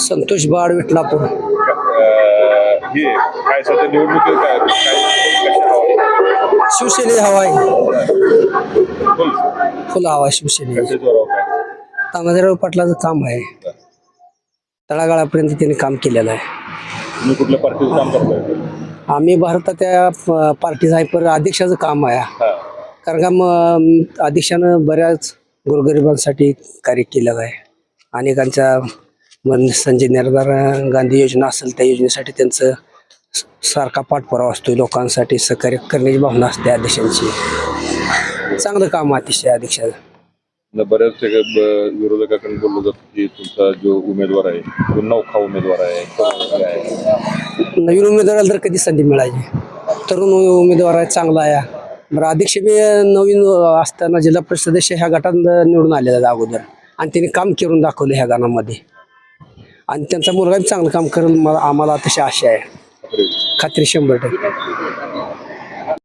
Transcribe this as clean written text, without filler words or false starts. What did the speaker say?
संतोष बाड विठलापूर. हे काय सध्या निवडणुकीत काय कशा हवा? शिवसेने हवा आहे. फुल फुल हवा आहे शिवसेने. कशा जोरावर काय? तानाजीराव पाटलाचं काम आहे. तळागाळापर्यंत त्यांनी काम केलेलं आहे. तुम्ही कुठल्या पार्टीचं काम करताय? आम्ही भारताच्या पार्टीचं आहे, पण अध्यक्षाचं काम आहे. हा. कारण का मग अध्यक्षानं बऱ्याच गोरगरिबांसाठी कार्य केलेलं आहे. अनेकांच्या संजय निर्धार गांधी योजना असेल त्या योजनेसाठी त्यांचं सारखा पाठपुरावा असतो. लोकांसाठी सहकार्य करण्याची भावना असते अध्यक्षांची. चांगलं काम अतिशय अध्यक्षाचं. बऱ्याच विरोधकांकडून बोललं जातं की तुमचा जो उमेदवार आहे तो नौखा उमेदवार आहे, तरुण आहे. नवीन उमेदवाराला तर कधी संधी मिळाली. तरुण उमेदवार आहे, चांगला आहे. बरं अध्यक्ष बी नवीन असताना जिल्हा परिषद सदस्य ह्या गटात निवडून आलेला अगोदर, आणि त्यांनी काम करून दाखवलं ह्या गावामध्ये. आणि त्यांचा मुलगा बी चांगलं काम करेल, मला आम्हाला तशी आशा आहे. खात्री 100%.